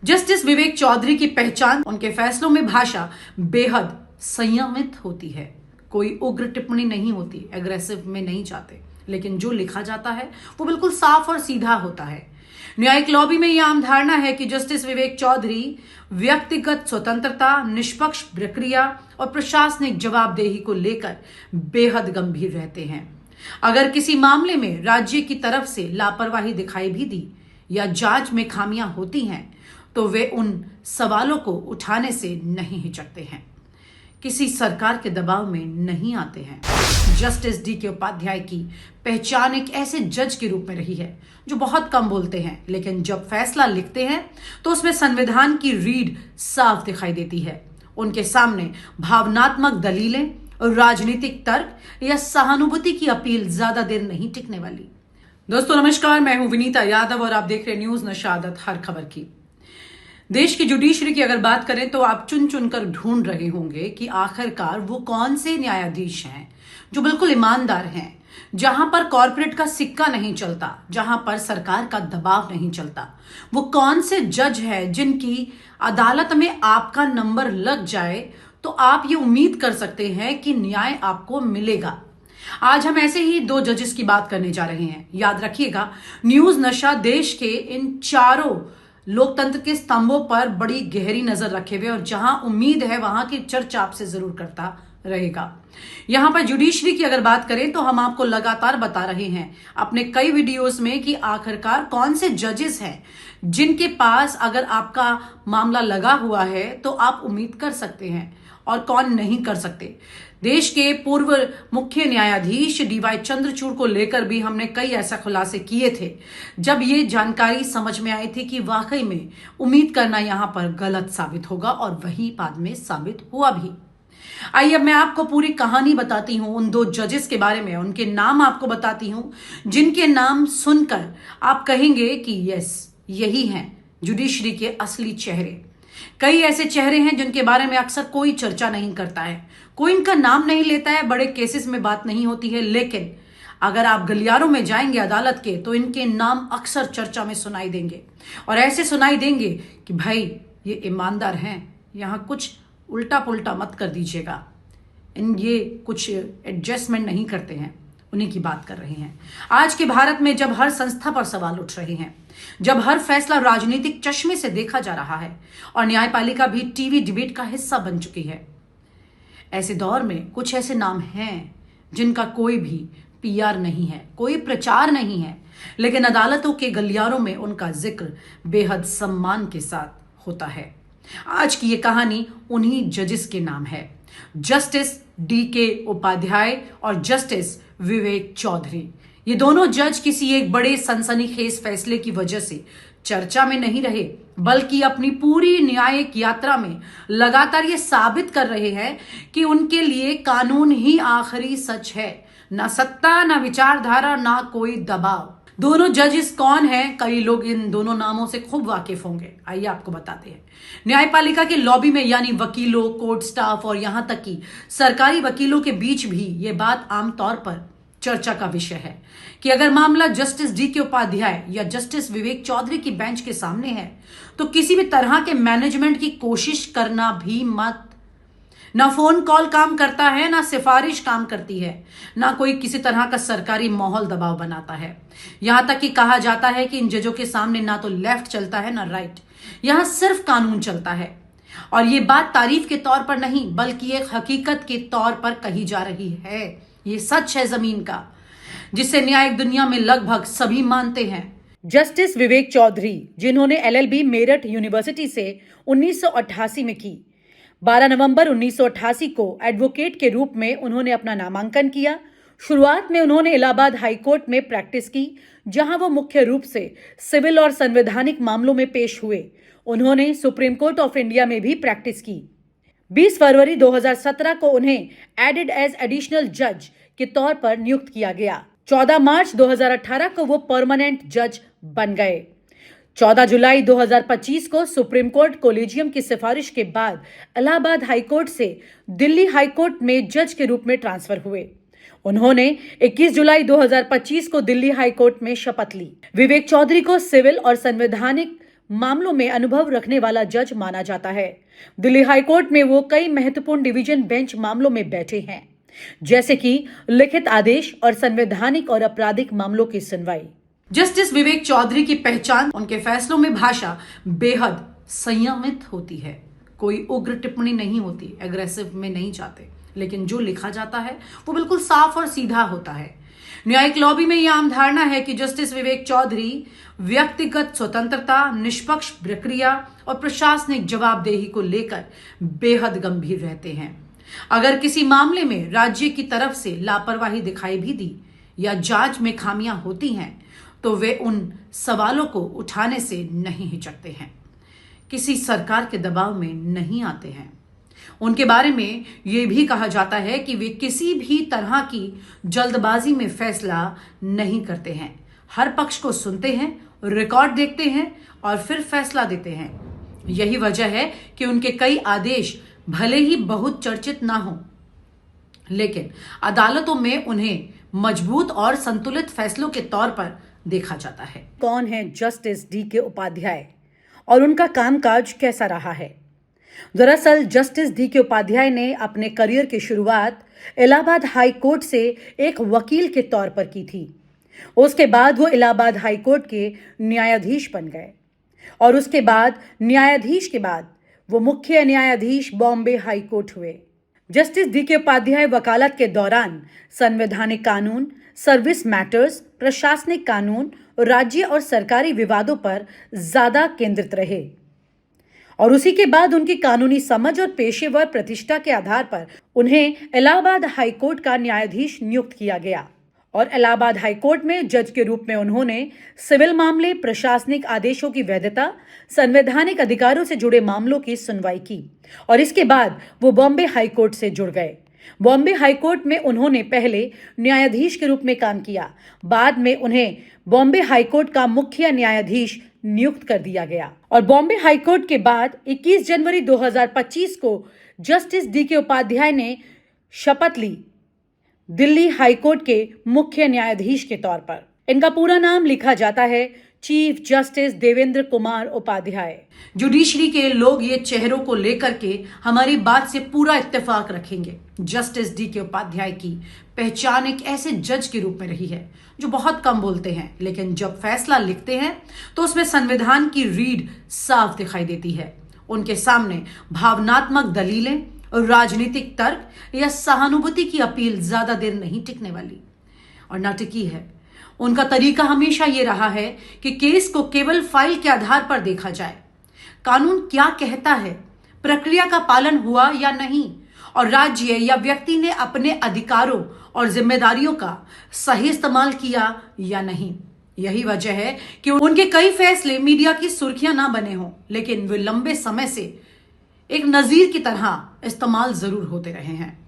Justice विवेक चौधरी की पहचान उनके फैसलों में भाषा बेहद संयमित होती है। कोई उग्र टिप्पणी नहीं होती, एग्रेसिव में नहीं जाते, लेकिन जो लिखा जाता है वो बिल्कुल साफ और सीधा होता है। न्यायिक लॉबी में यह आम धारणा है कि जस्टिस विवेक चौधरी व्यक्तिगत स्वतंत्रता, निष्पक्ष प्रक्रिया और प्रशासनिक जवाबदेही को लेकर बेहद गंभीर रहते हैं। अगर किसी मामले में राज्य की तरफ से लापरवाही दिखाई भी दी या जांच में खामियां होती हैं, तो वे उन सवालों को उठाने से नहीं हिचकते हैं, किसी सरकार के दबाव में नहीं आते हैं। Justice D K. उपाध्याय की पहचान एक ऐसे जज के रूप में रही है जो बहुत कम बोलते हैं, लेकिन जब फैसला लिखते हैं तो उसमें संविधान की रीढ़ साफ दिखाई देती है। उनके सामने भावनात्मक दलीलें और राजनीतिक तर्क या सहानुभूति की अपील ज्यादा देर नहीं टिकने वाली। दोस्तों नमस्कार, मैं हूं विनीता यादव और आप देख रहे न्यूज नशादत हर खबर की। देश की जुडिशरी की अगर बात करें तो आप चुन चुन कर ढूंढ रहे होंगे कि आखिरकार वो कौन से न्यायाधीश हैं जो बिल्कुल ईमानदार हैं, जहां पर कॉर्पोरेट का सिक्का नहीं चलता, जहां पर सरकार का दबाव नहीं चलता। वो कौन से जज हैं जिनकी अदालत में आपका नंबर लग जाए तो आप ये उम्मीद कर सकते हैं कि न्याय आपको मिलेगा। आज हम ऐसे ही दो जजेस की बात करने जा रहे हैं। याद रखिएगा, न्यूज नशा देश के इन चारों लोकतंत्र के स्तंभों पर बड़ी गहरी नजर रखे हुए और जहां उम्मीद है वहां की चर्चा आपसे जरूर करता रहेगा। यहां पर जुडिशरी की अगर बात करें तो हम आपको लगातार बता रहे हैं अपने कई वीडियोस में कि आखिरकार कौन से जजेस हैं जिनके पास अगर आपका मामला लगा हुआ है तो आप उम्मीद कर सकते हैं और कौन नहीं कर सकते। देश के पूर्व मुख्य न्यायाधीश डी.वाई. चंद्रचूड़ को लेकर भी हमने कई ऐसा खुलासे किए थे जब ये जानकारी समझ में आई थी कि वाकई में उम्मीद करना यहां पर गलत साबित होगा, और वही बाद में साबित हुआ भी। आइए अब मैं आपको पूरी कहानी बताती हूं उन दो जजेस के बारे में, उनके नाम आपको बताती हूं जिनके नाम सुनकर आप कहेंगे कि यस, यही हैं जुडिशरी के असली चेहरे। कई ऐसे चेहरे हैं जिनके बारे में अक्सर कोई चर्चा नहीं करता है, कोई इनका नाम नहीं लेता है, बड़े केसेस में बात नहीं होती है, लेकिन अगर आप गलियारों में जाएंगे अदालत के तो इनके नाम अक्सर चर्चा में सुनाई देंगे, और ऐसे सुनाई देंगे कि भाई ये ईमानदार हैं, यहां कुछ उल्टा पुल्टा मत कर दीजिएगा, ये कुछ एडजस्टमेंट नहीं करते हैं। उन्हीं की बात कर रहे हैं। आज के भारत में जब हर संस्था पर सवाल उठ रहे हैं, जब हर फैसला राजनीतिक चश्मे से देखा जा रहा है और न्यायपालिका भी टीवी डिबेट का हिस्सा बन चुकी है, ऐसे दौर में कुछ ऐसे नाम हैं जिनका कोई भी पीआर नहीं है, कोई प्रचार नहीं है, लेकिन अदालतों के गलियारों में उनका जिक्र बेहद सम्मान के साथ होता है। आज की ये कहानी उन्हीं जजेस के नाम है, जस्टिस डी.के. उपाध्याय और जस्टिस विवेक चौधरी। ये दोनों जज किसी एक बड़े सनसनीखेज फैसले की वजह से चर्चा में नहीं रहे, बल्कि अपनी पूरी न्यायिक यात्रा में लगातार ये साबित कर रहे हैं कि उनके लिए कानून ही आखिरी सच है, ना सत्ता, ना विचारधारा, ना कोई दबाव। दोनों जजेस कौन हैं? कई लोग इन दोनों नामों से खूब वाकिफ होंगे। आइए आपको बताते हैं। न्यायपालिका के लॉबी में यानी वकीलों, कोर्ट स्टाफ और यहां तक कि सरकारी वकीलों के बीच भी ये बात आमतौर पर चर्चा का विषय है कि अगर मामला जस्टिस डी.के. उपाध्याय या जस्टिस विवेक चौधरी की बेंच के सामने है तो किसी भी तरह के मैनेजमेंट की कोशिश करना भी मत। ना फोन कॉल काम करता है, ना सिफारिश काम करती है, ना कोई किसी तरह का सरकारी माहौल दबाव बनाता है। यहां तक कि कहा जाता है कि इन जजों के सामने ना तो लेफ्ट चलता है ना राइट, यहां सिर्फ कानून चलता है। और ये बात तारीफ के तौर पर नहीं बल्कि एक हकीकत के तौर पर कही जा रही है। ये सच है जमीन का, जिसे न्यायिक दुनिया में लगभग सभी मानते हैं। जस्टिस विवेक चौधरी, जिन्होंने LLB मेरठ यूनिवर्सिटी से 1988 में की, 12 नवंबर 1988 को एडवोकेट के रूप में उन्होंने अपना नामांकन किया। शुरुआत में उन्होंने इलाहाबाद हाईकोर्ट में प्रैक्टिस की, जहां वो मुख्य रूप से सिविल और संवैधानिक मामलों में पेश हुए। उन्होंने सुप्रीम कोर्ट ऑफ इंडिया में भी प्रैक्टिस की। 20 फरवरी 2017 को उन्हें एडेड एज एडिशनल जज के तौर पर नियुक्त किया गया। 14 मार्च 2018 को वो परमानेंट जज बन गए। 14 जुलाई 2025 को सुप्रीम कोर्ट कोलेजियम की सिफारिश के बाद इलाहाबाद हाईकोर्ट से दिल्ली हाईकोर्ट में जज के रूप में ट्रांसफर हुए। उन्होंने 21 जुलाई 2025 को दिल्ली हाईकोर्ट में शपथ ली। विवेक चौधरी को सिविल और संवैधानिक मामलों में अनुभव रखने वाला जज माना जाता है। दिल्ली हाईकोर्ट में वो कई महत्वपूर्ण डिवीजन बेंच मामलों में बैठे हैं, जैसे कि लिखित आदेश और संवैधानिक और आपराधिक मामलों की सुनवाई। जस्टिस विवेक चौधरी की पहचान उनके फैसलों में भाषा बेहद संयमित होती है। कोई उग्र टिप्पणी नहीं होती, एग्रेसिव में नहीं जाते, लेकिन जो लिखा जाता है वो बिल्कुल साफ और सीधा होता है। न्यायिक लॉबी में यह आम धारणा है कि जस्टिस विवेक चौधरी व्यक्तिगत स्वतंत्रता, निष्पक्ष प्रक्रिया और प्रशासनिक जवाबदेही को लेकर बेहद गंभीर रहते हैं। अगर किसी मामले में राज्य की तरफ से लापरवाही दिखाई भी दी या जांच में खामियां होती हैं, तो वे उन सवालों को उठाने से नहीं हिचकते हैं, किसी सरकार के दबाव में नहीं आते हैं। उनके बारे में यह भी कहा जाता है कि वे किसी भी तरह की जल्दबाजी में फैसला नहीं करते हैं। हर पक्ष को सुनते हैं, रिकॉर्ड देखते हैं और फिर फैसला देते हैं। यही वजह है कि उनके कई आदेश भले ही बहुत चर्चित ना हो, लेकिन अदालतों में उन्हें मजबूत और संतुलित फैसलों के तौर पर देखा जाता है। कौन है जस्टिस डी.के. उपाध्याय और उनका कामकाज कैसा रहा है? दरअसल जस्टिस डी.के. उपाध्याय ने अपने करियर की शुरुआत इलाहाबाद हाई कोर्ट से एक वकील के तौर पर की थी। उसके बाद वो इलाहाबाद हाई कोर्ट के न्यायाधीश बन गए और उसके बाद न्यायाधीश के बाद वो मुख्य न्यायाधीश बॉम्बे हाई कोर्ट हुए। Justice D K. उपाध्याय वकालत के दौरान संवैधानिक कानून, सर्विस मैटर्स, प्रशासनिक कानून, राज्य और सरकारी विवादों पर ज्यादा केंद्रित रहे और उसी के बाद उनकी कानूनी समझ और पेशेवर प्रतिष्ठा के आधार पर उन्हें इलाहाबाद हाई कोर्ट का न्यायाधीश नियुक्त किया गया और इलाहाबाद हाई कोर्ट में जज के रूप में उन्होंने सिविल मामले, प्रशासनिक आदेशों की वैधता, संवैधानिक अधिकारों से जुड़े मामलों की सुनवाई की और इसके बाद वो बॉम्बे हाई कोर्ट से जुड़ गए। बॉम्बे हाई कोर्ट में उन्होंने पहले न्यायाधीश के रूप में काम किया, बाद में उन्हें बॉम्बे हाई कोर्ट का मुख्य न्यायाधीश नियुक्त कर दिया गया और बॉम्बे हाई कोर्ट के बाद 21 जनवरी 2025 को जस्टिस डी.के. उपाध्याय ने शपथ ली दिल्ली हाई कोर्ट के मुख्य न्यायाधीश के तौर पर। इनका पूरा नाम लिखा जाता है chief justice Devendra Kumar Upadhyay. Judiciary के लोग ये चेहरों को लेकर के हमारी बात से पूरा इत्तेफाक रखेंगे। Justice D K. उपाध्याय की पहचान एक ऐसे जज के रूप में रही है जो बहुत कम बोलते हैं, लेकिन जब फैसला लिखते हैं तो उसमें संविधान की रीढ़ साफ दिखाई देती है। उनके सामने भावनात्मक दलीलें, राजनीतिक तर्क या सहानुभूति की अपील ज्यादा देर नहीं टिकने वाली और ना टिकी है। उनका तरीका हमेशा ये रहा है कि केस को केवल फाइल के आधार पर देखा जाए, कानून क्या कहता है, प्रक्रिया का पालन हुआ या नहीं और राज्य या व्यक्ति ने अपने अधिकारों और जिम्मेदारियों का सही इस्तेमाल किया या नहीं। यही वजह है कि उनके कई फैसले मीडिया की सुर्खियां ना बने हों, लेकिन वे लंबे समय से एक नजीर की तरह इस्तेमाल जरूर होते रहे हैं।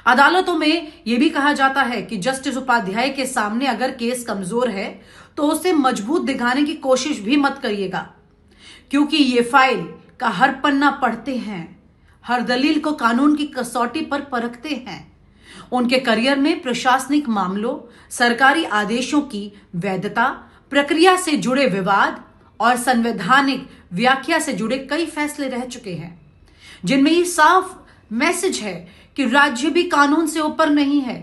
अदालतों में यह भी कहा जाता है कि जस्टिस उपाध्याय के सामने अगर केस कमजोर है तो उसे मजबूत दिखाने की कोशिश भी मत करिएगा, क्योंकि ये फाइल का हर पन्ना पढ़ते हैं, हर दलील को कानून की कसौटी पर परखते हैं। उनके करियर में प्रशासनिक मामलों, सरकारी आदेशों की वैधता, प्रक्रिया से जुड़े विवाद और संवैधानिक व्याख्या से जुड़े कई फैसले रह चुके हैं, जिनमें ये साफ मैसेज है कि राज्य भी कानून से ऊपर नहीं है।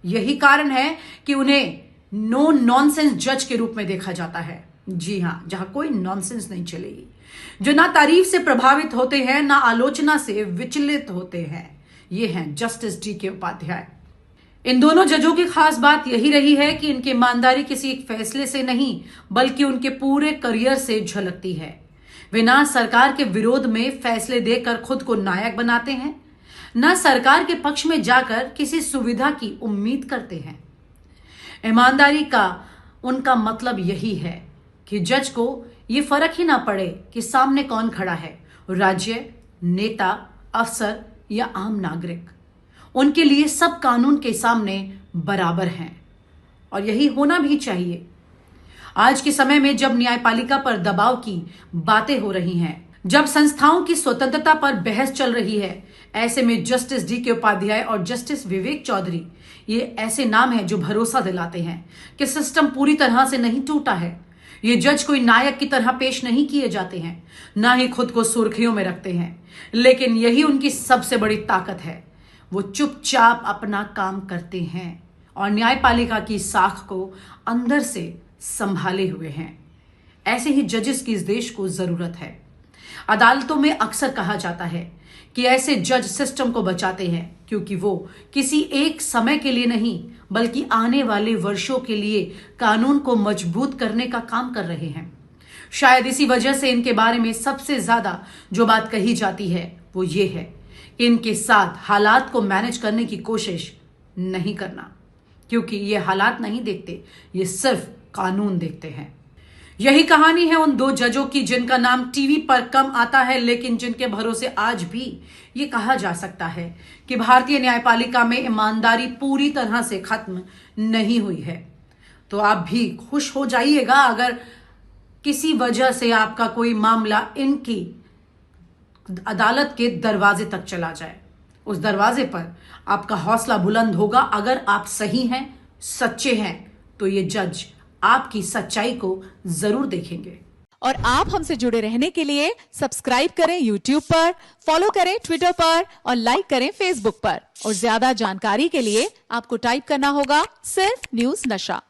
यही कारण है कि उन्हें नो नॉनसेंस जज के रूप में देखा जाता है। जी हां, जहां कोई नॉनसेंस नहीं चलेगी, जो ना तारीफ से प्रभावित होते हैं ना आलोचना से विचलित होते हैं। ये हैं जस्टिस डी.के. उपाध्याय। इन दोनों जजों की खास बात यही रही है कि इनकी ईमानदारी किसी एक फैसले से नहीं बल्कि उनके पूरे करियर से झलकती है। वे ना सरकार के विरोध में फैसले देकर खुद को नायक बनाते हैं, ना सरकार के पक्ष में जाकर किसी सुविधा की उम्मीद करते हैं। ईमानदारी का उनका मतलब यही है कि जज को ये फर्क ही ना पड़े कि सामने कौन खड़ा है, राज्य, नेता, अफसर या आम नागरिक। उनके लिए सब कानून के सामने बराबर हैं और यही होना भी चाहिए। आज के समय में जब न्यायपालिका पर दबाव की बातें हो रही हैं, जब संस्थाओं की स्वतंत्रता पर बहस चल रही है, ऐसे में जस्टिस डी.के. उपाध्याय और जस्टिस विवेक चौधरी ये ऐसे नाम हैं जो भरोसा दिलाते हैं कि सिस्टम पूरी तरह से नहीं टूटा है, ये जज कोई नायक की तरह पेश नहीं किए जाते हैं, ना ही खुद को सुर्खियों में रखते हैं, लेकिन यही उनकी सबसे बड़ी ताकत है। वो चुपचाप अपना काम करते हैं और न्यायपालिका की साख को अंदर से संभाले हुए हैं। ऐसे ही जजेस की इस देश को जरूरत है। अदालतों में अक्सर कहा जाता है कि ऐसे जज सिस्टम को बचाते हैं क्योंकि वो किसी एक समय के लिए नहीं बल्कि आने वाले वर्षों के लिए कानून को मजबूत करने का काम कर रहे हैं। शायद इसी वजह से इनके बारे में सबसे ज्यादा जो बात कही जाती है वो ये है कि इनके साथ हालात को मैनेज करने की कोशिश नहीं करना, क्योंकि ये हालात नहीं देखते, ये सिर्फ कानून देखते हैं। यही कहानी है उन दो जजों की जिनका नाम टीवी पर कम आता है, लेकिन जिनके भरोसे आज भी ये कहा जा सकता है कि भारतीय न्यायपालिका में ईमानदारी पूरी तरह से खत्म नहीं हुई है। तो आप भी खुश हो जाइएगा अगर किसी वजह से आपका कोई मामला इनकी अदालत के दरवाजे तक चला जाए। उस दरवाजे पर आपका हौसला बुलंद होगा। अगर आप सही हैं, सच्चे हैं, तो ये जज आपकी सच्चाई को जरूर देखेंगे। और आप हमसे जुड़े रहने के लिए सब्सक्राइब करें YouTube पर, फॉलो करें Twitter पर और लाइक करें Facebook पर। और ज्यादा जानकारी के लिए आपको टाइप करना होगा सिर्फ न्यूज़ नशा।